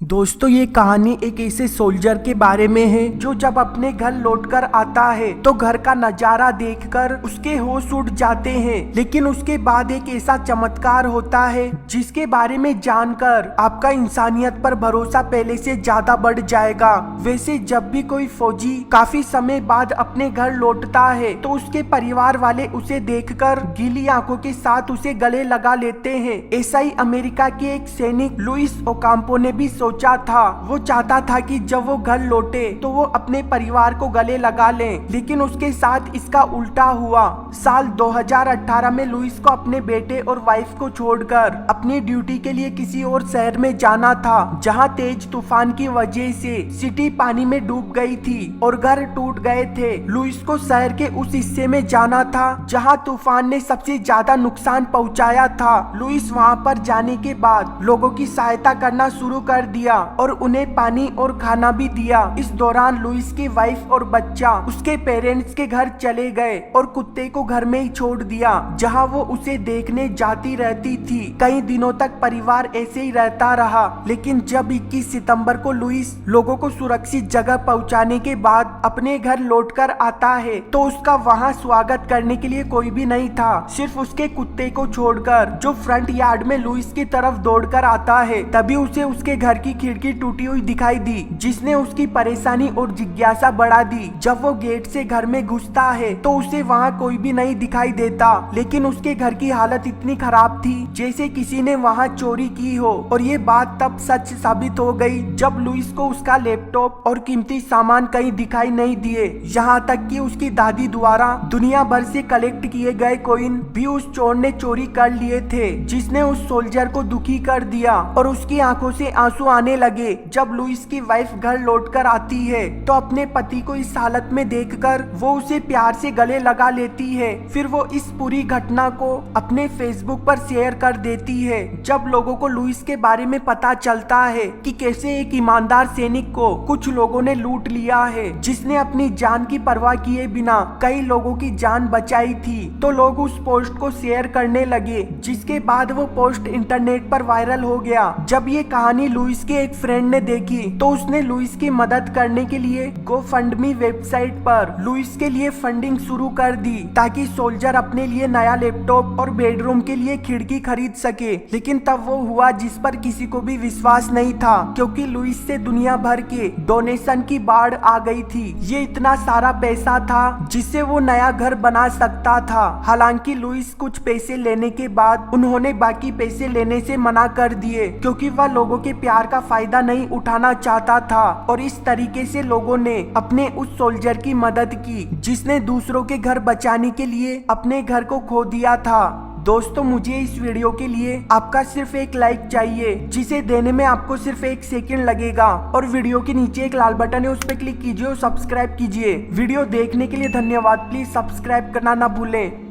दोस्तों ये कहानी एक ऐसे सोल्जर के बारे में है जो जब अपने घर लौटकर आता है तो घर का नजारा देखकर उसके होश उड़ जाते हैं। लेकिन उसके बाद एक ऐसा चमत्कार होता है जिसके बारे में जानकर आपका इंसानियत पर भरोसा पहले से ज्यादा बढ़ जाएगा। वैसे जब भी कोई फौजी काफी समय बाद अपने घर लौटता है तो उसके परिवार वाले उसे देखकर गीली आंखों के साथ उसे गले लगा लेते हैं। ऐसा ही अमेरिका के एक सैनिक लुइस ओकाम्पो ने भी सोचा था। वो चाहता था कि जब वो घर लौटे तो वो अपने परिवार को गले लगा ले, लेकिन उसके साथ इसका उल्टा हुआ। साल 2018 में लुइस को अपने बेटे और वाइफ को छोड़कर अपनी ड्यूटी के लिए किसी और शहर में जाना था, जहां तेज तूफान की वजह से सिटी पानी में डूब गई थी और घर टूट गए थे। लुइस को शहर के उस हिस्से में जाना था जहां तूफान ने सबसे ज्यादा नुकसान पहुंचाया था। लुइस वहां पर जाने के बाद लोगों की सहायता करना शुरू कर दिया और उन्हें पानी और खाना भी दिया। इस दौरान लुइस की वाइफ और बच्चा उसके पेरेंट्स के घर चले गए और कुत्ते को घर में ही छोड़ दिया, जहां वो उसे देखने जाती रहती थी। कई दिनों तक परिवार ऐसे ही रहता रहा, लेकिन जब 21 सितंबर को लुइस लोगों को सुरक्षित जगह पहुंचाने के बाद अपने घर लौटकर आता है तो उसका वहां स्वागत करने के लिए कोई भी नहीं था, सिर्फ उसके कुत्ते को छोड़कर, जो फ्रंट यार्ड में लुइस की तरफ दौड़कर आता है। तभी उसे उसके घर की खिड़की टूटी हुई दिखाई दी, जिसने उसकी परेशानी और जिज्ञासा बढ़ा दी। जब वो गेट से घर में घुसता है तो उसे वहाँ कोई भी नहीं दिखाई देता, लेकिन उसके घर की हालत इतनी खराब थी जैसे किसी ने वहाँ चोरी की हो। और ये बात तब सच साबित हो गई जब लुइस को उसका लैपटॉप और कीमती सामान कहीं दिखाई नहीं दिए। यहाँ तक कि उसकी दादी द्वारा दुनिया भर से कलेक्ट किए गए कॉइन भी उस चोर ने चोरी कर लिए थे, जिसने उस सोल्जर को दुखी कर दिया और उसकी आंखों से आंसू आने लगे। जब लुइस की वाइफ घर लौटकर आती है तो अपने पति को इस हालत में देखकर वो उसे प्यार से गले लगा लेती है। फिर वो इस पूरी घटना को अपने फेसबुक पर शेयर कर देती है। जब लोगों को लुइस के बारे में पता चलता है कि कैसे एक ईमानदार सैनिक को कुछ लोगों ने लूट लिया है, जिसने अपनी जान की परवाह किए बिना कई लोगों की जान बचाई थी, तो लोग उस पोस्ट को शेयर करने लगे, जिसके बाद वो पोस्ट इंटरनेट पर वायरल हो गया। जब ये कहानी लुइस के एक फ्रेंड ने देखी तो उसने लुइस की मदद करने के लिए GoFundMe वेबसाइट पर लुइस के लिए फंडिंग शुरू कर दी, ताकि सोल्जर अपने लिए नया लैपटॉप और बेडरूम के लिए खिड़की खरीद सके। लेकिन तब वो हुआ जिस पर किसी को भी विश्वास नहीं था, क्योंकि लुइस से दुनिया भर के डोनेशन की बाढ़ आ गई थी। ये इतना सारा पैसा था जिससे वो नया घर बना सकता था। हालांकि लुइस कुछ पैसे लेने के बाद उन्होंने बाकी पैसे लेने से मना कर दिए, क्योंकि वह लोगों के प्यार का फायदा नहीं उठाना चाहता था। और इस तरीके से लोगों ने अपने उस सोल्जर की मदद की जिसने दूसरों के घर बचाने के लिए अपने घर को खो दिया था। दोस्तों मुझे इस वीडियो के लिए आपका सिर्फ एक लाइक चाहिए, जिसे देने में आपको सिर्फ 1 सेकंड लगेगा। और वीडियो के नीचे एक लाल बटन है, उस पर क्लिक कीजिए और सब्सक्राइब कीजिए। वीडियो देखने के लिए धन्यवाद। प्लीज सब्सक्राइब करना ना भूलें।